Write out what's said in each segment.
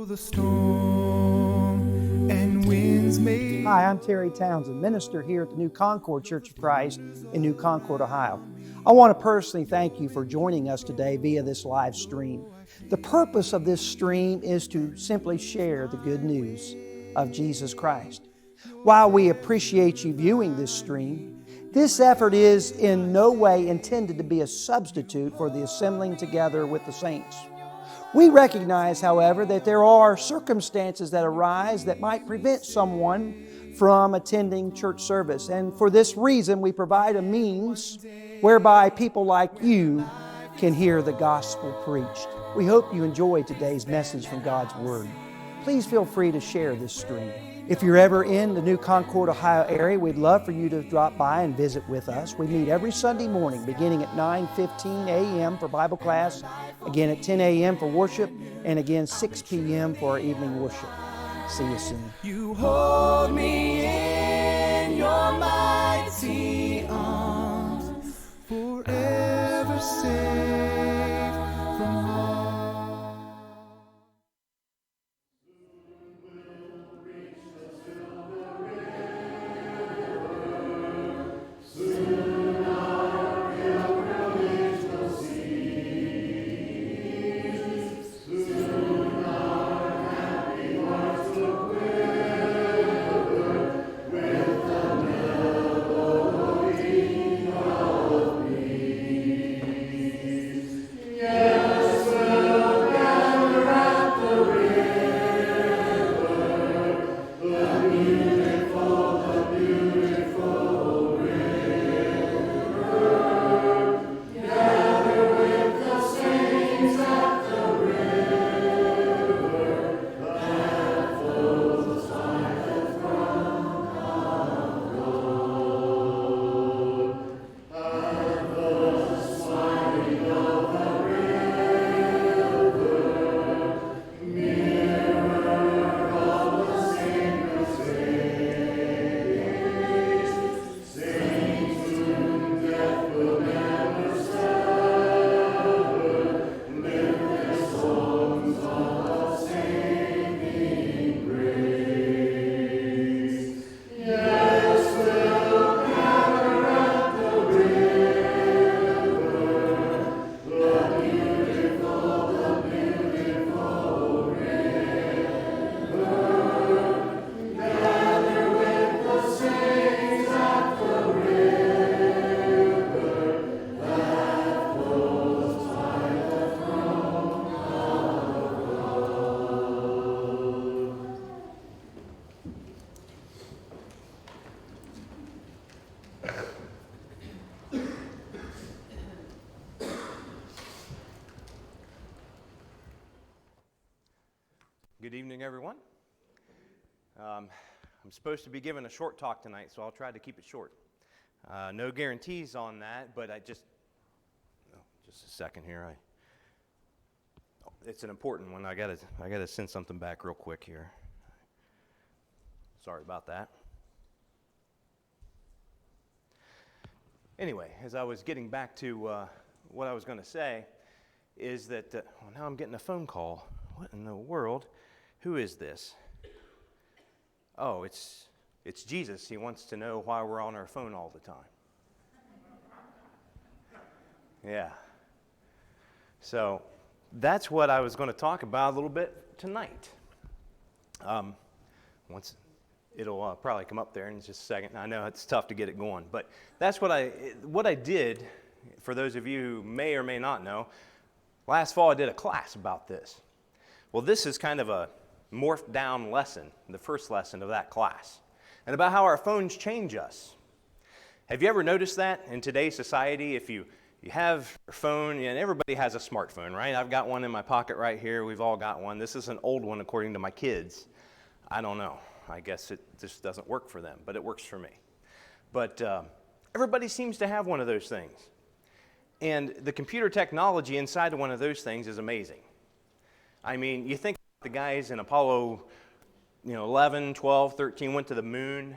Though the storm and winds may... Hi, I'm Terry Townsend, minister here at the new Concord Church of Christ in New Concord, Ohio. I want to personally thank you for joining us today via this live stream. The purpose of this stream is to simply share the good news of Jesus Christ. While we appreciate you viewing this stream, this effort is in no way intended to be a substitute for the assembling together with the saints. We recognize, however, that there are circumstances that arise that might prevent someone from attending church service. And for this reason, we provide a means whereby people like you can hear the gospel preached. We hope you enjoyed today's message from God's Word. Please feel free to share this stream. If you're ever in the New Concord, Ohio area, we'd love for you to drop by and visit with us. We meet every Sunday morning beginning at 9:15 a.m. for Bible class, again at 10 a.m. for worship, and again 6 p.m. for our evening worship. See you soon. You hold me in your mighty arms, forever safe from harm. Good evening, everyone. I'm supposed to be giving a short talk tonight, so I'll try to keep it short. No guarantees on that, but just a second here. It's an important one. I gotta send something back real quick here. Sorry about that. Anyway, as I was getting back to what I was going to say, is that now I'm getting a phone call. What in the world? Who is this? Oh, it's Jesus. He wants to know why we're on our phone all the time. Yeah. So that's what I was going to talk about a little bit tonight. Once it'll probably come up there in just a second. I know it's tough to get it going, but that's what I did. For those of you who may or may not know, last fall I did a class about this. Well, this is kind of a morphed down lesson, the first lesson of that class, and about how our phones change us. Have you ever noticed that in today's society? If you have your phone, and everybody has a smartphone, right? I've got one in my pocket right here. We've all got one. This is an old one according to my kids. I don't know. I guess it just doesn't work for them, but it works for me. But everybody seems to have one of those things. And the computer technology inside of one of those things is amazing. I mean, you think the guys in Apollo 11, 12, 13 went to the moon.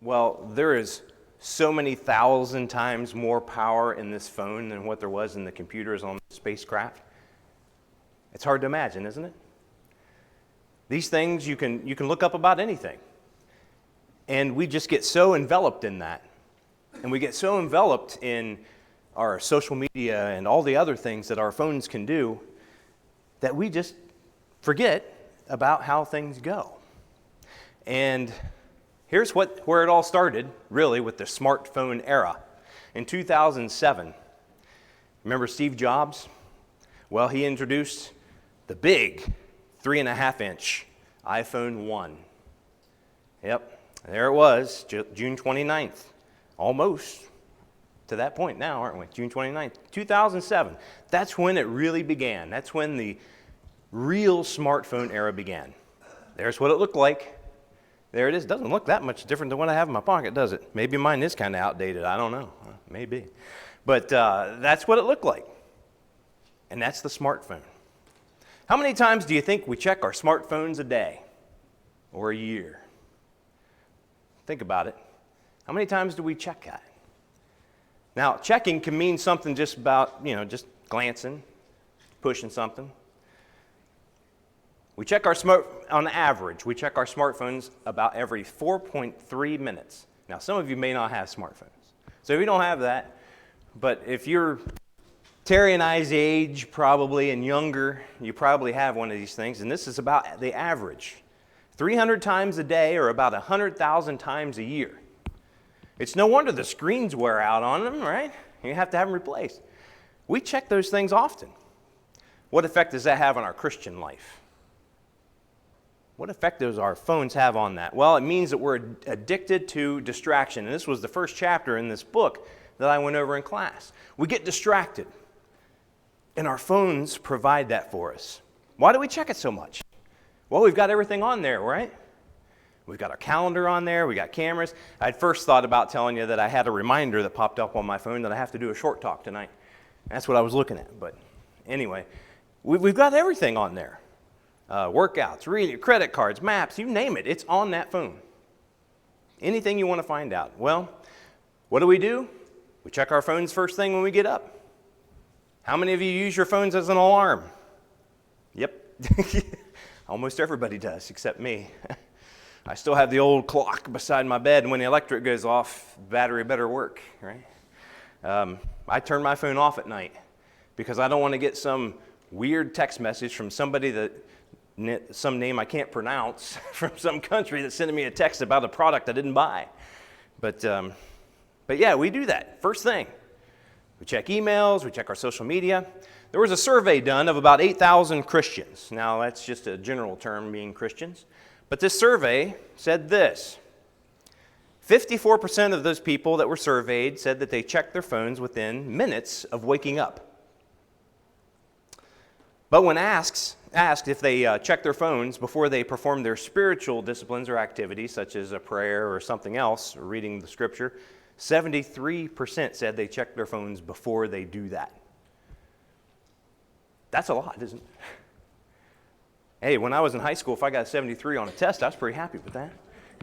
Well, there is so many thousand times more power in this phone than what there was in the computers on the spacecraft. It's hard to imagine, isn't it? These things you can look up about anything. And we just get so enveloped in that. And we get so enveloped in our social media and all the other things that our phones can do that we just forget about how things go. And here's where it all started, really, with the smartphone era. In 2007, remember Steve Jobs? Well, he introduced the big 3.5-inch iPhone 1. Yep, there it was, June 29th. Almost to that point now, aren't we? June 29th, 2007. That's when it really began. That's when the real smartphone era began. There's what it looked like. There it is. Doesn't look that much different than what I have in my pocket, does it? Maybe mine is kind of outdated. I don't know. Maybe. But that's what it looked like. And that's the smartphone. How many times do you think we check our smartphones a day or a year? Think about it. How many times do we check that? Now, checking can mean something just about, just glancing, pushing something. On average, we check our smartphones about every 4.3 minutes. Now, some of you may not have smartphones. So if you don't have that, but if you're Terry and I's age probably and younger, you probably have one of these things, and this is about the average. 300 times a day or about 100,000 times a year. It's no wonder the screens wear out on them, right? You have to have them replaced. We check those things often. What effect does that have on our Christian life? What effect does our phones have on that? Well, it means that we're addicted to distraction. And this was the first chapter in this book that I went over in class. We get distracted. And our phones provide that for us. Why do we check it so much? Well, we've got everything on there, right? We've got our calendar on there. We got cameras. I'd first thought about telling you that I had a reminder that popped up on my phone that I have to do a short talk tonight. That's what I was looking at. But anyway, we've got everything on there. Workouts, reading, credit cards, maps, you name it. It's on that phone. Anything you want to find out. Well, what do? We check our phones first thing when we get up. How many of you use your phones as an alarm? Yep. Almost everybody does, except me. I still have the old clock beside my bed, and when the electric goes off, the battery better work, right? I turn my phone off at night because I don't want to get some weird text message from somebody some name I can't pronounce, from some country that's sending me a text about a product I didn't buy. But yeah, we do that first thing. We check emails, we check our social media. There was a survey done of about 8,000 Christians. Now, that's just a general term, being Christians. But this survey said this. 54% of those people that were surveyed said that they checked their phones within minutes of waking up. But when asked if they checked their phones before they performed their spiritual disciplines or activities, such as a prayer or something else, or reading the scripture, 73% said they checked their phones before they do that. That's a lot, isn't it? Hey, when I was in high school, if I got a 73 on a test, I was pretty happy with that.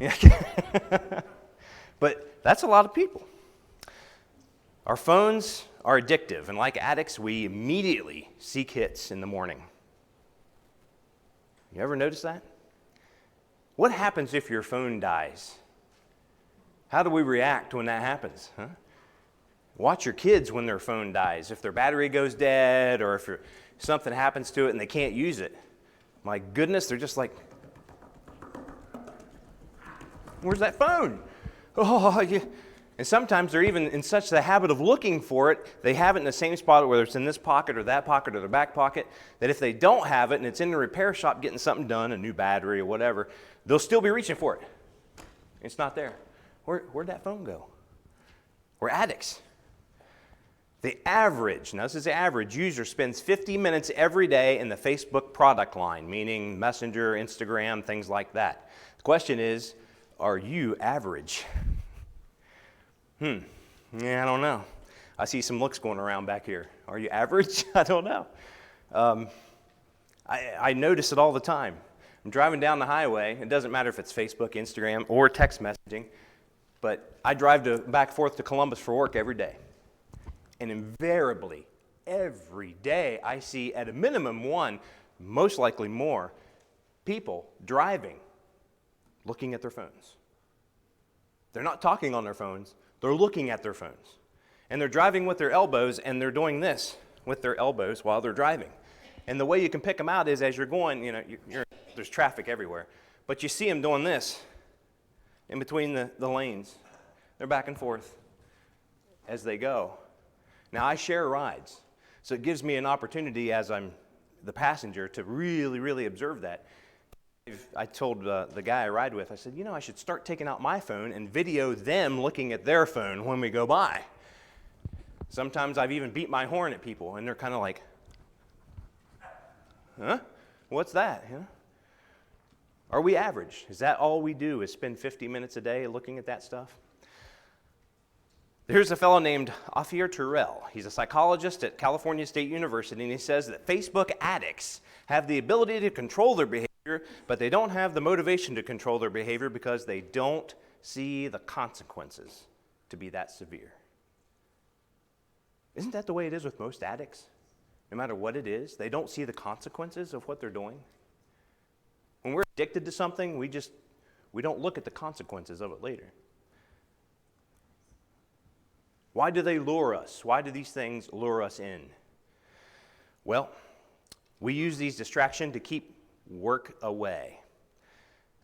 Yeah. But that's a lot of people. Our phones are addictive, and like addicts, we immediately seek hits in the morning. You ever notice that? What happens if your phone dies? How do we react when that happens? Huh? Watch your kids when their phone dies. If their battery goes dead or if something happens to it and they can't use it, my goodness, they're just like, where's that phone? Oh, yeah. And sometimes they're even in such the habit of looking for it, they have it in the same spot, whether it's in this pocket or that pocket or their back pocket, that if they don't have it and it's in the repair shop getting something done, a new battery or whatever, they'll still be reaching for it. It's not there. Where'd that phone go? We're addicts. The average, now this is the average, user spends 50 minutes every day in the Facebook product line, meaning Messenger, Instagram, things like that. The question is, are you average? Yeah, I don't know. I see some looks going around back here. Are you average? I don't know. I notice it all the time. I'm driving down the highway. It doesn't matter if it's Facebook, Instagram, or text messaging, but I drive back and forth to Columbus for work every day. And invariably, every day, I see at a minimum one, most likely more, people driving, looking at their phones. They're not talking on their phones. They're looking at their phones. And they're driving with their elbows, and they're doing this with their elbows while they're driving. And the way you can pick them out is as you're going, there's traffic everywhere. But you see them doing this in between the lanes. They're back and forth as they go. Now, I share rides, so it gives me an opportunity as I'm the passenger to really, really observe that. I told the guy I ride with, I said, I should start taking out my phone and video them looking at their phone when we go by. Sometimes I've even beat my horn at people, and they're kind of like, huh? What's that? Are we average? Is that all we do is spend 50 minutes a day looking at that stuff? There's a fellow named Ophir Terrell. He's a psychologist at California State University, and he says that Facebook addicts have the ability to control their behavior, but they don't have the motivation to control their behavior because they don't see the consequences to be that severe. Isn't that the way it is with most addicts? No matter what it is, they don't see the consequences of what they're doing. When we're addicted to something, we don't look at the consequences of it later. Why do they lure us? Why do these things lure us in? Well, we use these distractions to keep work away.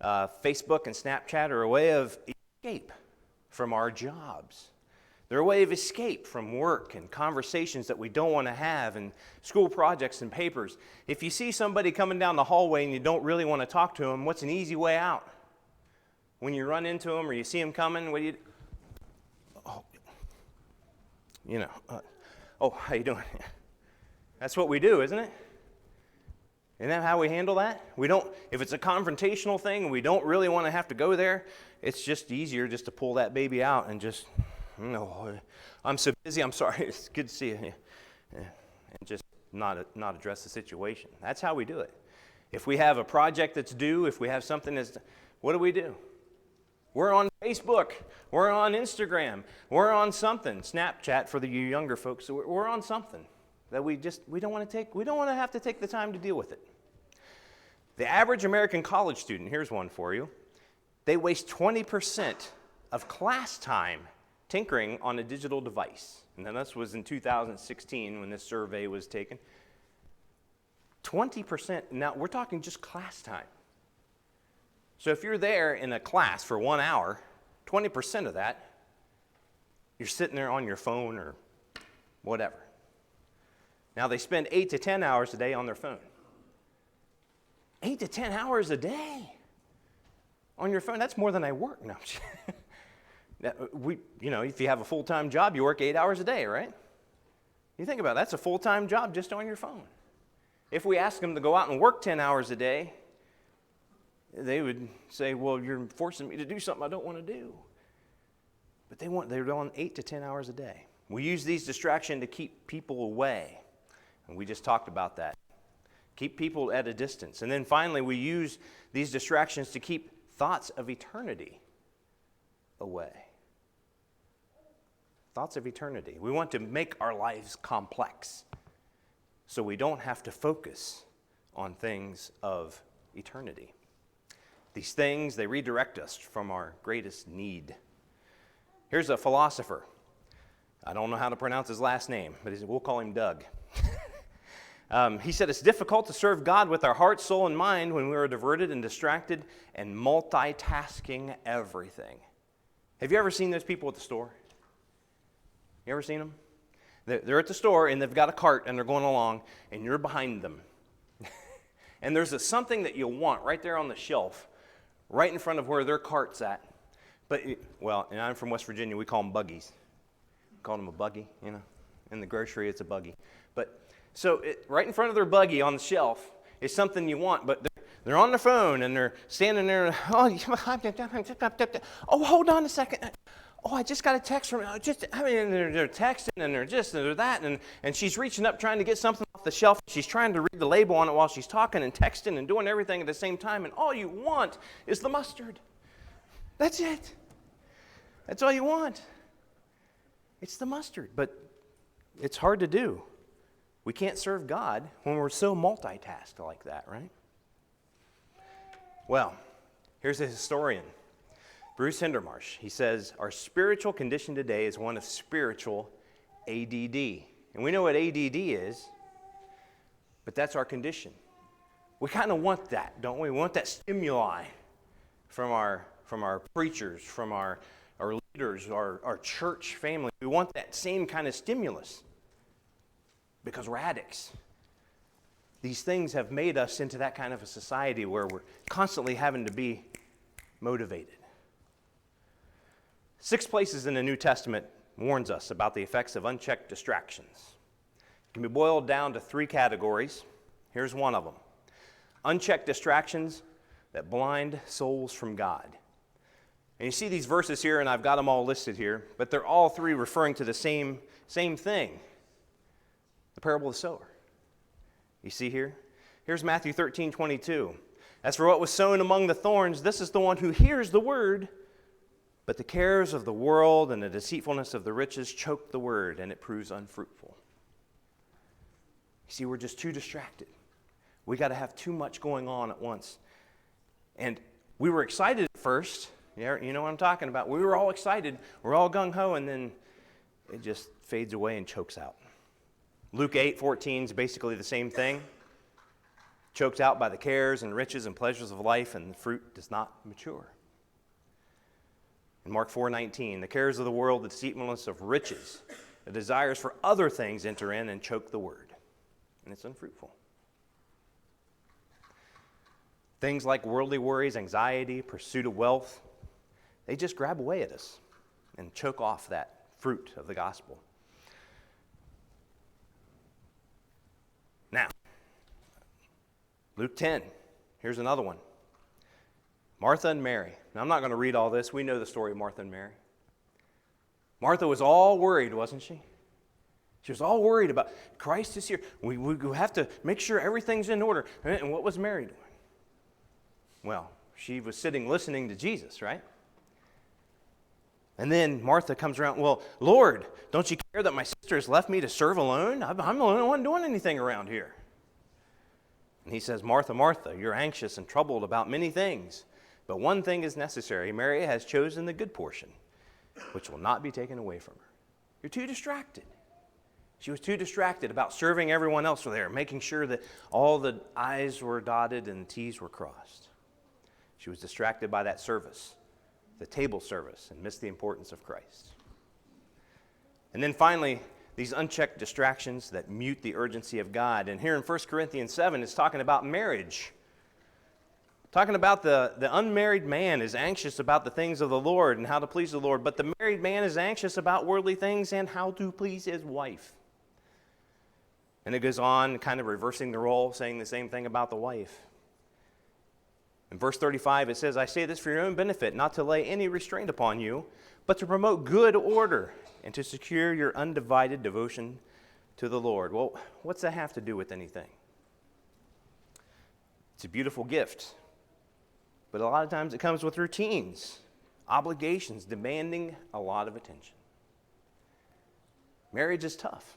Facebook and Snapchat are a way of escape from our jobs. They're a way of escape from work and conversations that we don't want to have and school projects and papers. If you see somebody coming down the hallway and you don't really want to talk to them, what's an easy way out? When you run into them or you see them coming, what do you do? How you doing? That's what we do, isn't it? Isn't that how we handle that? If it's a confrontational thing and we don't really want to have to go there, it's just easier just to pull that baby out and just, I'm so busy, I'm sorry, it's good to see you. Yeah. And just not address the situation. That's how we do it. If we have a project that's due, if we have something what do? We're on Facebook, we're on Instagram, we're on something, Snapchat for you younger folks, so we're on something that we don't want to have to take the time to deal with it. The average American college student, here's one for you, they waste 20% of class time tinkering on a digital device. And then this was in 2016 when this survey was taken. 20%, now we're talking just class time. So if you're there in a class for 1 hour, 20% of that, you're sitting there on your phone or whatever. Now they spend 8 to 10 hours a day on their phone. 8 to 10 hours a day on your phone, that's more than I work. No. If you have a full-time job, you work 8 hours a day, right? You think about it, that's a full-time job just on your phone. If we ask them to go out and work 10 hours a day, they would say, well, you're forcing me to do something I don't want to do. But they're on 8 to 10 hours a day. We use these distractions to keep people away. And we just talked about that. Keep people at a distance. And then finally, we use these distractions to keep thoughts of eternity away. Thoughts of eternity. We want to make our lives complex so we don't have to focus on things of eternity. These things, they redirect us from our greatest need. Here's a philosopher. I don't know how to pronounce his last name, but we'll call him Doug. He said, it's difficult to serve God with our heart, soul, and mind when we are diverted and distracted and multitasking everything. Have you ever seen those people at the store? You ever seen them? They're at the store, and they've got a cart, and they're going along, and you're behind them. And there's something that you want right there on the shelf, right in front of where their cart's at. And I'm from West Virginia, we call them buggies. We call them a buggy, In the grocery, it's a buggy. So right in front of their buggy on the shelf is something you want, but they're on their phone and they're standing there. Oh, hold on a second. Oh, I just got a text from. They're texting and they're that, and she's reaching up trying to get something off the shelf. She's trying to read the label on it while she's talking and texting and doing everything at the same time. And all you want is the mustard. That's it. That's all you want. It's the mustard, but it's hard to do. We can't serve God when we're so multitasked like that, right? Well, here's a historian, Bruce Hindermarsh. He says, our spiritual condition today is one of spiritual ADD. And we know what ADD is, but that's our condition. We kind of want that, don't we? We want that stimuli from our preachers, from our leaders, our church family. We want that same kind of stimulus because we're addicts. These things have made us into that kind of a society where we're constantly having to be motivated. 6 places in the New Testament warns us about the effects of unchecked distractions. It can be boiled down to 3 categories. Here's one of them. Unchecked distractions that blind souls from God. And you see these verses here, and I've got them all listed here, but they're all 3 referring to the same thing. The parable of the sower. You see here? Here's Matthew 13:22. As for what was sown among the thorns, this is the one who hears the word, but the cares of the world and the deceitfulness of the riches choke the word, and it proves unfruitful. You see, we're just too distracted. We got to have too much going on at once. And we were excited at first. Yeah, you know what I'm talking about. We were all excited. We're all gung-ho, and then it just fades away and chokes out. Luke 8:14 is basically the same thing. Choked out by the cares and riches and pleasures of life, and the fruit does not mature. In Mark 4:19, the cares of the world, the deceitfulness of riches, the desires for other things enter in and choke the word, and it's unfruitful. Things like worldly worries, anxiety, pursuit of wealth, they just grab away at us and choke off that fruit of the gospel. Now, Luke 10, here's another one. Martha and Mary. Now, I'm not going to read all this. We know the story of Martha and Mary. Martha was all worried, wasn't she? She was all worried about Christ is here. We have to make sure everything's in order. And what was Mary doing? Well, she was sitting listening to Jesus, right? And then Martha comes around, well, Lord, don't you care that my sister has left me to serve alone? I'm the only one doing anything around here. And he says, Martha, Martha, you're anxious and troubled about many things, but one thing is necessary. Mary has chosen the good portion, which will not be taken away from her. You're too distracted. She was too distracted about serving everyone else there, making sure that all the I's were dotted and the T's were crossed. She was distracted by that service, the table service, and missed the importance of Christ. And then finally, these unchecked distractions that mute the urgency of God. And here in 1 Corinthians 7, it's talking about marriage. Talking about the unmarried man is anxious about the things of the Lord and how to please the Lord, but the married man is anxious about worldly things and how to please his wife. And it goes on, kind of reversing the role, saying the same thing about the wife. In verse 35, it says, I say this for your own benefit, not to lay any restraint upon you, but to promote good order and to secure your undivided devotion to the Lord. Well, what's that have to do with anything? It's a beautiful gift, but a lot of times it comes with routines, obligations, demanding a lot of attention. Marriage is tough,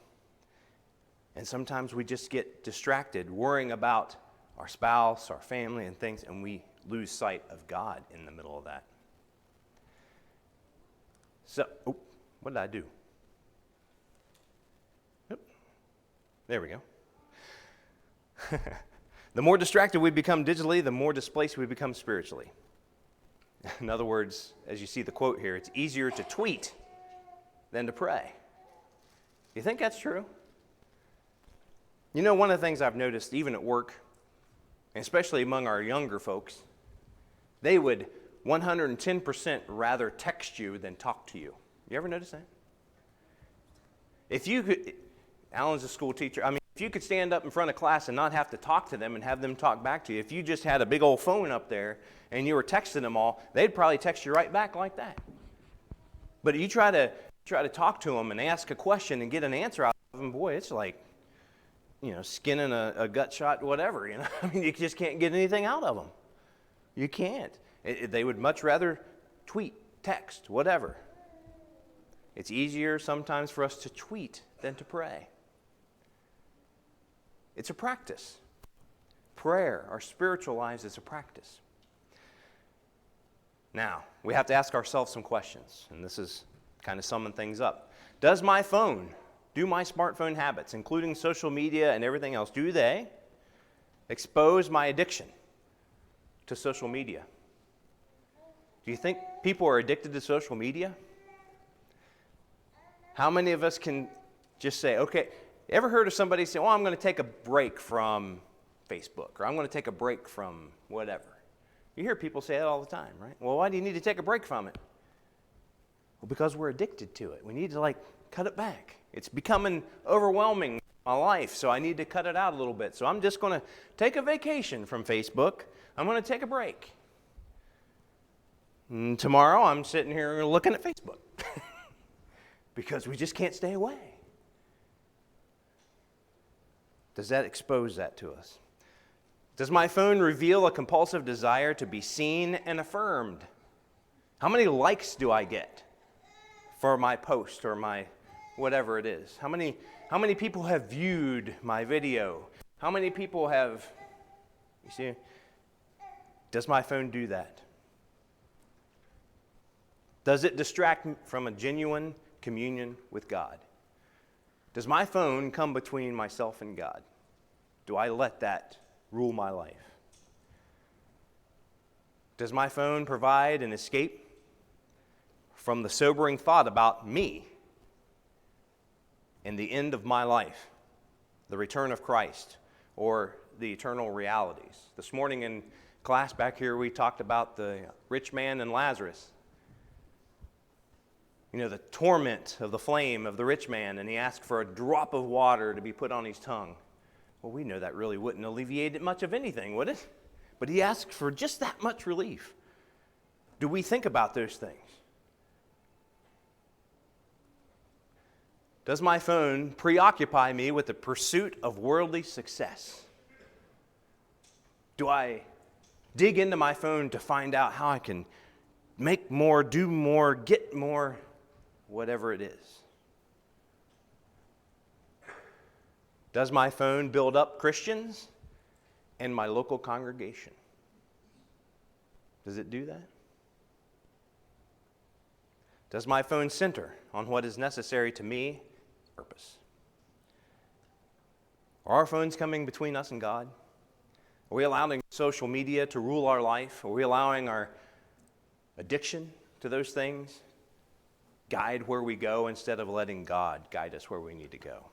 and sometimes we just get distracted worrying about our spouse, our family, and things, and we lose sight of God in the middle of that. So, what did I do? There we go. The more distracted we become digitally, the more displaced we become spiritually. In other words, as you see the quote here, it's easier to tweet than to pray. You think that's true? You know, one of the things I've noticed, even at work, especially among our younger folks, they would 110% rather text you than talk to you. You ever notice that? If you could, Alan's a school teacher, if you could stand up in front of class and not have to talk to them and have them talk back to you, if you just had a big old phone up there and you were texting them all, they'd probably text you right back like that. But you try to talk to them and ask a question and get an answer out of them, boy, it's like, skinning a gut shot, whatever, you just can't get anything out of them. You can't. They would much rather tweet, text, whatever. It's easier sometimes for us to tweet than to pray. It's a practice. Prayer, our spiritual lives, is a practice. Now, we have to ask ourselves some questions, and this is kind of summing things up. Do my smartphone habits, including social media and everything else, do they expose my addiction to social media? Do you think people are addicted to social media? How many of us can just say, okay, ever heard of somebody say, I'm going to take a break from Facebook, or I'm going to take a break from whatever? You hear people say that all the time, right? Well, why do you need to take a break from it? Well, because we're addicted to it. We need to cut it back. It's becoming overwhelming in my life, so I need to cut it out a little bit. So I'm just going to take a vacation from Facebook. I'm going to take a break. And tomorrow I'm sitting here looking at Facebook because we just can't stay away. Does that expose that to us? Does my phone reveal a compulsive desire to be seen and affirmed? How many likes do I get for my post or my whatever it is? How many people have viewed my video? How many people have, you see, does my phone do that? Does it distract me from a genuine communion with God? Does my phone come between myself and God? Do I let that rule my life? Does my phone provide an escape from the sobering thought about me and the end of my life, the return of Christ, or the eternal realities? This morning in class back here, we talked about the rich man and Lazarus. The torment of the flame of the rich man, and he asked for a drop of water to be put on his tongue. Well, we know that really wouldn't alleviate much of anything, would it? But he asked for just that much relief. Do we think about those things? Does my phone preoccupy me with the pursuit of worldly success? Do I dig into my phone to find out how I can make more, do more, get more, whatever it is? Does my phone build up Christians and my local congregation? Does it do that? Does my phone center on what is necessary to me? Purpose. Are our phones coming between us and God? Are we allowing social media to rule our life? Are we allowing our addiction to those things guide where we go instead of letting God guide us where we need to go?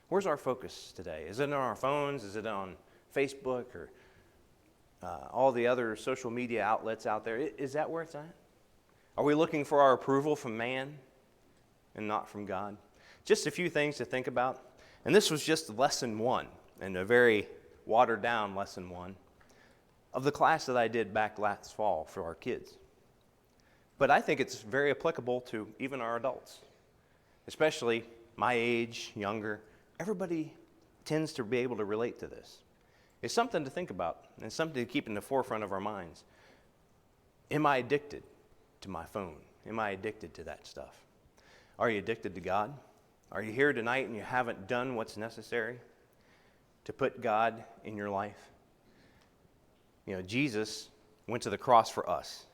Where's our focus today? Is it on our phones? Is it on Facebook or all the other social media outlets out there? Is that where it's at? Are we looking for our approval from man and not from God? Just a few things to think about. And this was just lesson 1, and a very watered down lesson 1 of the class that I did back last fall for our kids. But I think it's very applicable to even our adults, especially my age, younger. Everybody tends to be able to relate to this. It's something to think about and something to keep in the forefront of our minds. Am I addicted to my phone? Am I addicted to that stuff? Are you addicted to God? Are you here tonight and you haven't done what's necessary to put God in your life? Jesus went to the cross for us.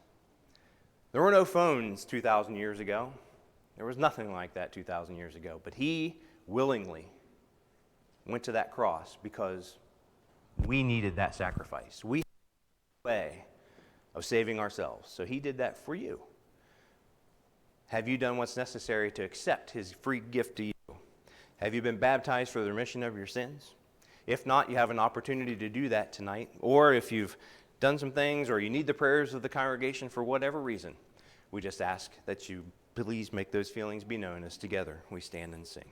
There were no phones 2,000 years ago. There was nothing like that 2,000 years ago. But he willingly went to that cross because we needed that sacrifice. We had a way of saving ourselves. So he did that for you. Have you done what's necessary to accept his free gift to you? Have you been baptized for the remission of your sins? If not, you have an opportunity to do that tonight. Or if you've done some things or you need the prayers of the congregation for whatever reason, we just ask that you please make those feelings be known as together we stand and sing.